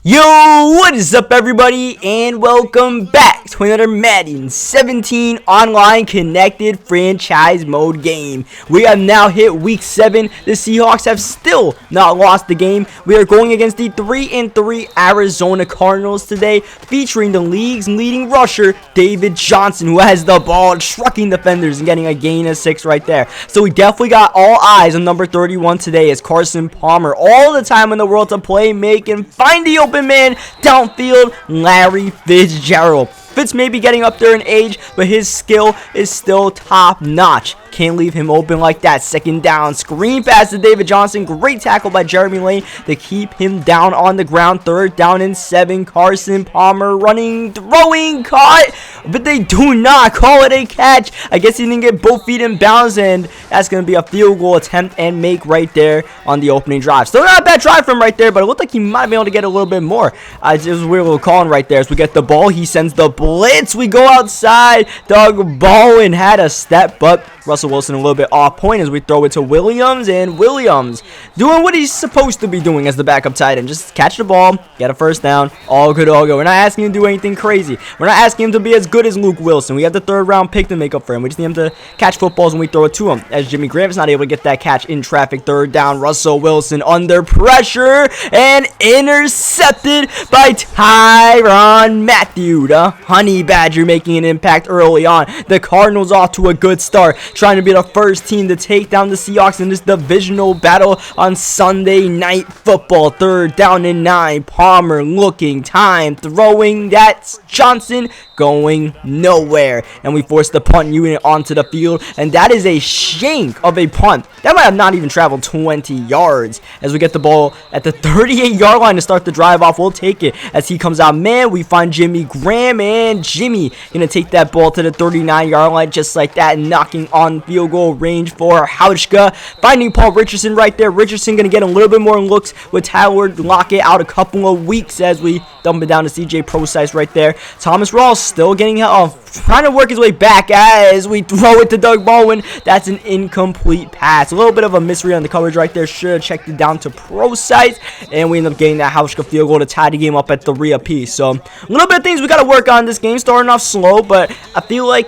Yo, what is up everybody, and welcome back to another Madden 17 online connected franchise mode game. We have now hit week 7. The Seahawks have still not lost the game. We are going against the 3-3 Arizona Cardinals today, featuring the league's leading rusher, David Johnson, who has the ball, trucking defenders and getting a gain of 6 right there. So we definitely got all eyes on number 31 today as Carson Palmer, all the time in the world to play, make, and find the open man downfield, Larry Fitzgerald. Fitz may be getting up there in age, but his skill is still top notch. Can't leave him open like that. Second down, screen pass to David Johnson. Great tackle by Jeremy Lane to keep him down on the ground. Third down and 7. Carson Palmer running, throwing, caught, but they do not call it a catch. I guess he didn't get both feet in bounds, and that's going to be a field goal attempt and make right there on the opening drive. Still not a bad drive from right there, but it looked like he might be able to get a little bit more. It was a weird little calling right there. As we get the ball, he sends the blitz. We go outside. Doug Bowen had a step, but Russell Wilson a little bit off point as we throw it to Williams, and Williams doing what he's supposed to be doing as the backup tight end. Just catch the ball, get a first down, all good, all go. We're not asking him to do anything crazy. We're not asking him to be as good as Luke Wilson. We have the 3rd round pick to make up for him. We just need him to catch footballs when we throw it to him. As Jimmy Graham's not able to get that catch in traffic. 3rd down, Russell Wilson under pressure and intercepted by Tyrann Mathieu. The Honey Badger making an impact early on. The Cardinals off to a good start, trying to be the first team to take down the Seahawks in this divisional battle on Sunday Night Football. 3rd down and 9. Palmer looking, time, throwing. That's Johnson going nowhere. And we force the punt unit onto the field, and that is a shank of a punt. That might have not even traveled 20 yards. As we get the ball at the 38-yard line to start the drive off, we'll take it. As he comes out, man, we find Jimmy Graham, and Jimmy gonna take that ball to the 39-yard line just like that, knocking on field goal range for Hauschka. Finding Paul Richardson right there. Richardson gonna get a little bit more looks with Tyler Lockett out a couple of weeks as we dump it down to CJ Procise right there. Thomas Rawls still getting trying to work his way back as we throw it to Doug Bowen. That's an incomplete pass. A little bit of a misread on the coverage right there. Should have checked it down to Procise, and we end up getting that Hauschka field goal to tie the game up at 3 apiece. So a little bit of things we got to work on this game. Starting off slow, but I feel like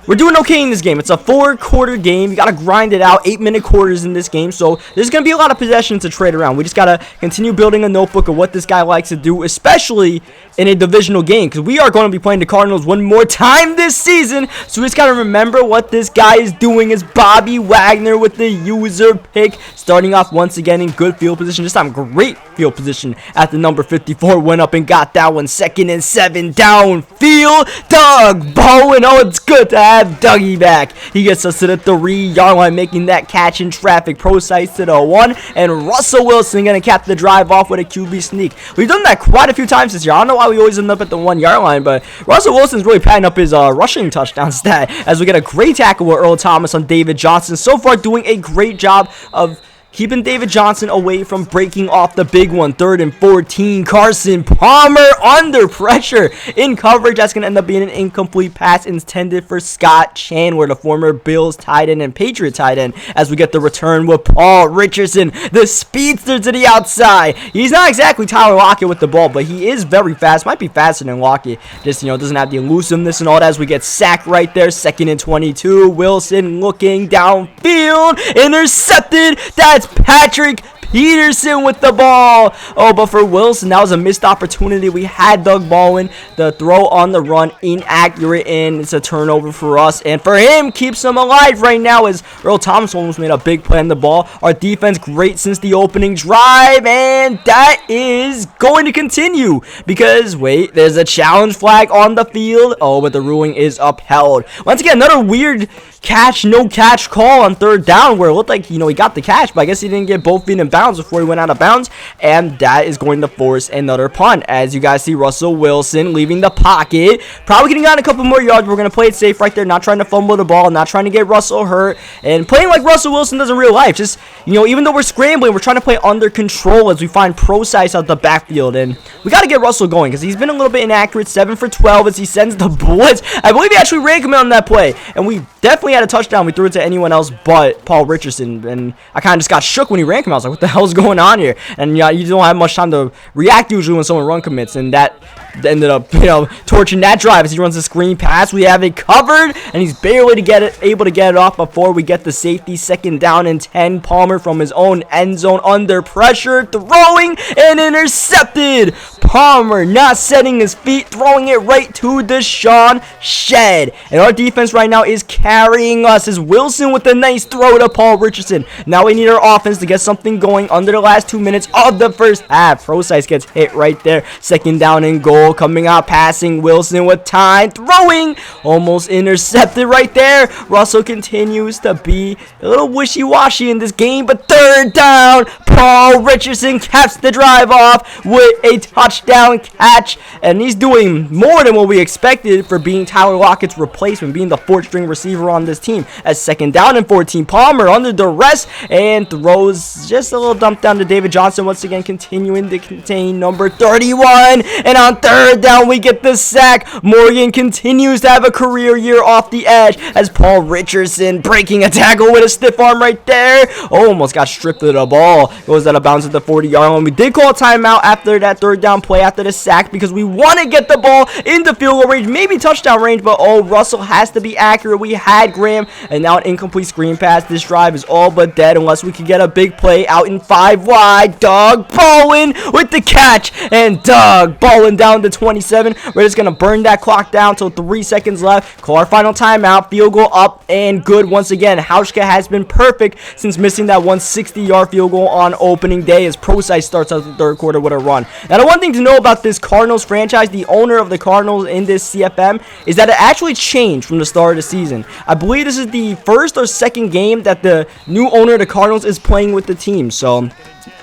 we're doing okay in this game. It's a 4-quarter game. You got to grind it out. 8-minute quarters in this game. So there's going to be a lot of possessions to trade around. We just got to continue building a notebook of what this guy likes to do, especially in a divisional game, because we are going to be playing the Cardinals one more time this season. So we just got to remember what this guy is doing. Is Bobby Wagner with the user pick, starting off once again in good field position. This time great field position at the number 54. Went up and got that one. 2nd and 7 downfield. Doug Bowen. Oh, it's good to have Dougie back. He gets us to the 3-yard line, making that catch in traffic. Procise to the 1, and Russell Wilson gonna cap the drive off with a QB sneak. We've done that quite a few times this year. I don't know why we always end up at the 1-yard line, but Russell Wilson's really padding up his rushing touchdown stat as we get a great tackle with Earl Thomas on David Johnson. So far doing a great job of keeping David Johnson away from breaking off the big one. 3rd and 14. Carson Palmer under pressure in coverage. That's going to end up being an incomplete pass intended for Scott Chandler, the former Bills tight end and Patriot tight end, as we get the return with Paul Richardson, the speedster, to the outside. He's not exactly Tyler Lockett with the ball, but he is very fast. Might be faster than Lockett. Just, doesn't have the elusiveness and all that, as we get sacked right there. 2nd and 22. Wilson looking downfield. Intercepted. That's Patrick Peterson with the ball. Oh, but for Wilson, that was a missed opportunity. We had Doug Bowen. The throw on the run inaccurate, and it's a turnover for us. And for him, keeps him alive right now as Earl Thomas almost made a big play on the ball. Our defense great since the opening drive, and that is going to continue because, wait, there's a challenge flag on the field. Oh, but the ruling is upheld. Once again, another weird no catch call on 3rd down where it looked like, he got the catch, but I guess he didn't get both feet in bounds before he went out of bounds, and that is going to force another punt. As you guys see, Russell Wilson leaving the pocket, probably getting on a couple more yards. We're going to play it safe right there, not trying to fumble the ball, not trying to get Russell hurt, and playing like Russell Wilson does in real life. Just, even though we're scrambling, we're trying to play under control as we find Procise out the backfield, and we got to get Russell going because he's been a little bit inaccurate. 7 for 12 as he sends the blitz. I believe he actually ran him on that play, and we definitely had a touchdown. We threw it to anyone else but Paul Richardson, and I kind of just got shook when he ran him. I was like, what the hell's going on here? And you don't have much time to react usually when someone run commits, and that ended up, torching that drive as he runs the screen pass. We have it covered, and he's barely able to get it off before we get the safety. 2nd down and 10. Palmer from his own end zone under pressure, throwing and intercepted. Palmer not setting his feet, throwing it right to Deshaun Shed. And our defense right now is carrying us as Wilson with a nice throw to Paul Richardson. Now we need our offense to get something going under the last 2 minutes of the first half. Procise gets hit right there. 2nd down and goal. Coming out passing. Wilson with time. Throwing. Almost intercepted right there. Russell continues to be a little wishy-washy in this game. But 3rd down. Paul Richardson caps the drive off with a touchdown catch. And he's doing more than what we expected for being Tyler Lockett's replacement, being the 4th string receiver on this team. As 2nd down and 14. Palmer under duress and throws just a little dump down to David Johnson. Once again, continuing to contain number 31. And on 3rd down, we get the sack. Morgan continues to have a career year off the edge as Paul Richardson breaking a tackle with a stiff arm right there. Almost got stripped of the ball. Goes out of bounds at the 40-yard line. We did call a timeout after that 3rd down play after the sack because we want to get the ball into field goal range, maybe touchdown range, but Russell has to be accurate. We had Graham, and now an incomplete screen pass. This drive is all but dead unless we can get a big play out in 5 wide. Doug Bowen with the catch, and Doug Bowen down to 27. We're just going to burn that clock down till 3 seconds left. Call our final timeout. Field goal up and good once again. Hauschka has been perfect since missing that 160-yard field goal on opening day as Procise starts out the 3rd quarter with a run. Now, the one thing to know about this Cardinals franchise, the owner of the Cardinals in this CFM, is that it actually changed from the start of the season. I believe this is the 1st or 2nd game that the new owner of the Cardinals is playing with the team. So,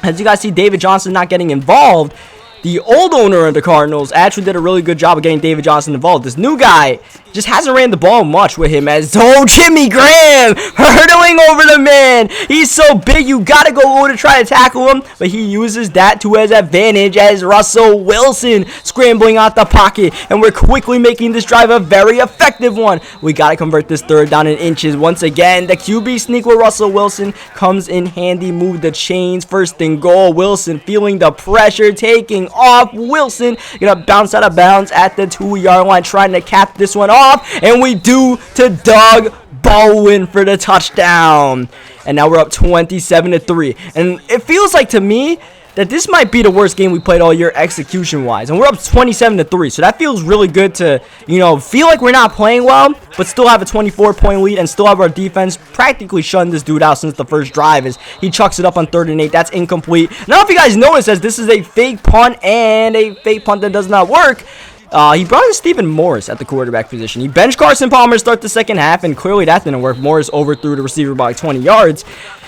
as you guys see, David Johnson not getting involved. The old owner of the Cardinals actually did a really good job of getting David Johnson involved. This new guy just hasn't ran the ball much with him as Jimmy Graham hurdling over the man. He's so big, you gotta go over to try to tackle him, but he uses that to his advantage as Russell Wilson scrambling out the pocket, and we're quickly making this drive a very effective one. We gotta convert this 3rd down in inches. Once again, the QB sneak with Russell Wilson comes in handy. Move the chains. 1st and goal. Wilson feeling the pressure, taking off. Wilson gonna bounce out of bounds at the 2-yard line, trying to cap this one off, and we do to Doug Bowen for the touchdown. And now we're up 27-3, and it feels like to me that this might be the worst game we played all year execution-wise. And we're up 27-3, so that feels really good to, feel like we're not playing well, but still have a 24-point lead and still have our defense practically shutting this dude out since the first drive as he chucks it up on 3rd and 8. That's incomplete. Now, if you guys notice, as this is a fake punt and a fake punt that does not work, he brought in Stephen Morris at the quarterback position. He benched Carson Palmer to start the 2nd half, and clearly that didn't work. Morris overthrew the receiver by like 20 yards.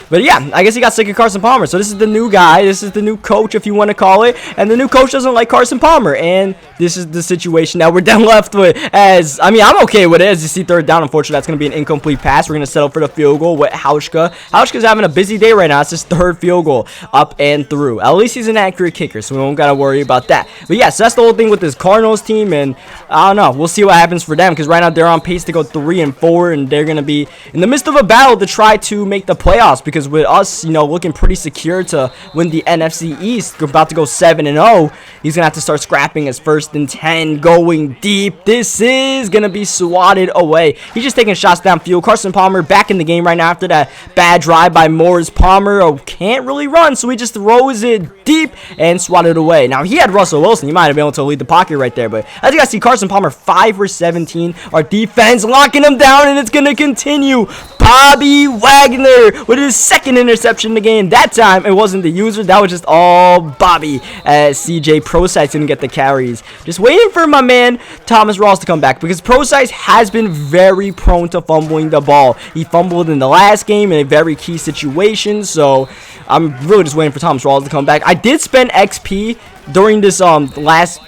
But yeah, I guess he got sick of Carson Palmer. So this is the new guy. This is the new coach, if you want to call it. And the new coach doesn't like Carson Palmer. And this is the situation that we're then left with. I'm okay with it. As you see 3rd down, unfortunately, that's going to be an incomplete pass. We're going to settle for the field goal with Hauschka. Hauschka's having a busy day right now. It's his 3rd field goal up and through. At least he's an accurate kicker, so we don't got to worry about that. But yeah, so that's the whole thing with this Cardinals team. And I don't know. We'll see what happens for them, because right now they're on pace to go 3-4. And they're going to be in the midst of a battle to try to make the playoffs, because with us, looking pretty secure to win the NFC East, we're about to go 7-0. He's going to have to start scrapping his 1st and 10, going deep. This is going to be swatted away. He's just taking shots downfield. Carson Palmer back in the game right now after that bad drive by Morris. Palmer can't really run, so he just throws it deep and swatted away. Now, he had Russell Wilson. He might have been able to lead the pocket right there, but as you guys see, Carson Palmer 5 for 17. Our defense locking him down, and it's going to continue. Bobby Wagner with his 2nd interception in the game. That time, it wasn't the user. That was just all Bobby, as CJ Procise didn't get the carries. Just waiting for my man Thomas Rawls to come back, because Procise has been very prone to fumbling the ball. He fumbled in the last game in a very key situation, so I'm really just waiting for Thomas Rawls to come back. I did spend XP during this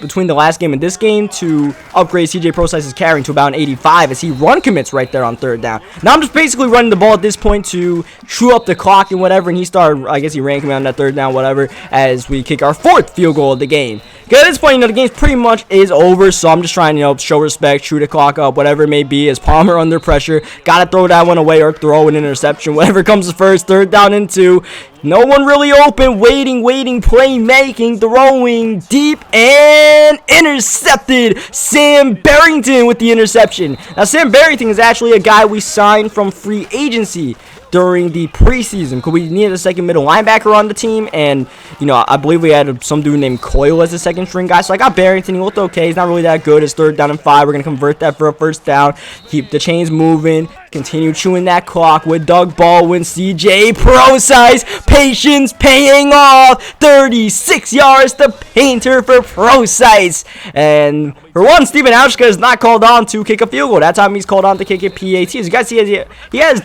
between the last game and this game to upgrade CJ Procise's carrying to about an 85 as he run commits right there on 3rd down. Now I'm just basically running the ball at this point to chew up the clock and whatever, and he started, I guess he ran commit on that 3rd down, whatever, as we kick our 4th field goal of the game. Because at this point, the game pretty much is over, so I'm just trying to, show respect, chew the clock up, whatever it may be, as Palmer under pressure, gotta throw that one away or throw an interception, whatever comes first. 3rd down and 2. No one really open. Waiting, playmaking, throwing deep, and intercepted. Sam Barrington with the interception. Now, Sam Barrington is actually a guy we signed from free agency during the preseason because we needed a second middle linebacker on the team, and you know, I believe we had some dude named Coyle as a second string guy, so I got Barrington. He looked okay. He's not really that good. It's 3rd down and 5. We're gonna convert that for a 1st down, keep the chains moving, continue chewing that clock with Doug Baldwin. CJ Procise, patience paying off. 36 yards to Painter for Procise, and for one, Steven Auschka is not called on to kick a field goal. That time he's called on to kick a PAT. As you guys see, he has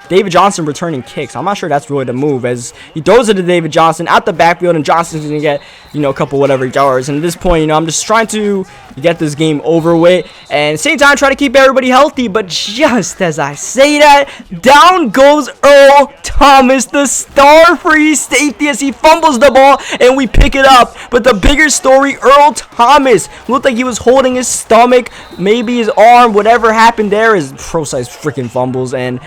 David Johnson returning kicks. I'm not sure that's really the move, as he throws it to David Johnson out the backfield, and Johnson's going to get, you know, a couple whatever yards. And at this point, you know, I'm just trying to get this game over with, and at the same time, try to keep everybody healthy. But just as I say that, down goes Earl Thomas, the star free safety, as he fumbles the ball, and we pick it up. But the bigger story, Earl Thomas looked like he was holding his stomach, maybe his arm, whatever happened there, is Procise freaking fumbles and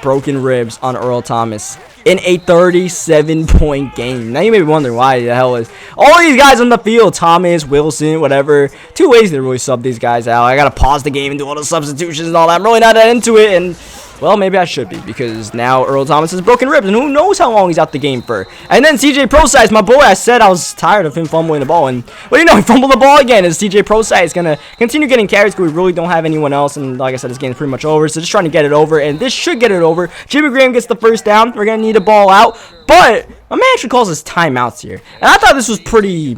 broken ribs on Earl Thomas in a 37-point game. Now you may be wondering why the hell is all these guys on the field, Thomas, Wilson, whatever. 2 ways to really sub these guys out. I gotta pause the game and do all the substitutions and all that. I'm really not that into it, and well, maybe I should be, because now Earl Thomas has broken ribs, and who knows how long he's out the game for. And then CJ Procise, my boy, I said I was tired of him fumbling the ball, and what do you know, he fumbled the ball again, as CJ Procise is going to continue getting carries because we really don't have anyone else, and like I said, this game's pretty much over, so just trying to get it over, and this should get it over. Jimmy Graham gets the 1st down. We're going to need a ball out, but my man actually calls us timeouts here, and I thought this was pretty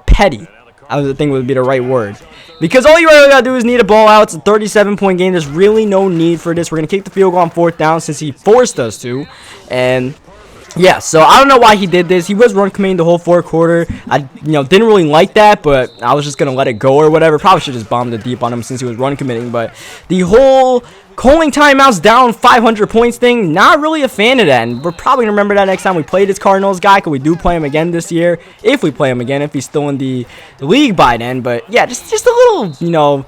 petty. I think would be the right word. Because all you really gotta do is need a ball out. It's a 37-point game. There's really no need for this. We're gonna kick the field goal on 4th down since he forced us to. And yeah, so I don't know why he did this. He was run committing the whole 4th quarter. I didn't really like that, but I was just gonna let it go or whatever. Probably should just bombed it deep on him since he was run committing. But the whole calling timeouts down 500 points thing, not really a fan of that, and we're probably gonna remember that next time we play this Cardinals guy, because we do play him again this year, if we play him again, if he's still in the league by then. But yeah, just a little, you know,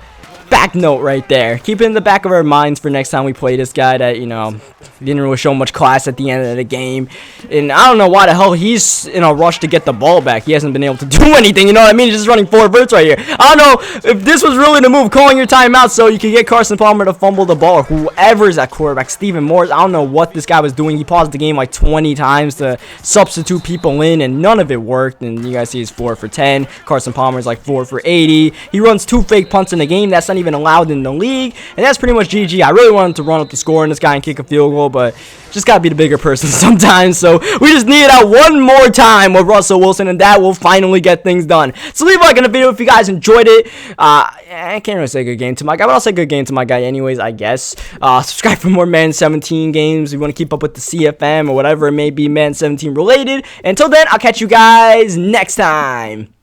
back note right there. Keep it in the back of our minds for next time we play this guy that, you know, didn't really show much class at the end of the game. And I don't know why the hell he's in a rush to get the ball back. He hasn't been able to do anything, you know what I mean? He's just running 4 verts right here. I don't know if this was really the move, calling your timeout so you can get Carson Palmer to fumble the ball, or whoever's at quarterback, Stephen Morris. I don't know what this guy was doing. He paused the game like 20 times to substitute people in, and none of it worked. And you guys see he's 4 for 10. Carson Palmer's like 4 for 80. He runs 2 fake punts in the game. That's not even allowed in the league, and that's pretty much GG. I really wanted to run up the score on this guy and kick a field goal, but just gotta be the bigger person sometimes. So we just need it out one more time with Russell Wilson, and that will finally get things done. So leave a like on the video if you guys enjoyed it. I can't really say good game to my guy, but I'll say good game to my guy anyways, I guess. Subscribe for more Madden 17 games. If you want to keep up with the CFM or whatever it may be Madden 17 related. Until then, I'll catch you guys next time.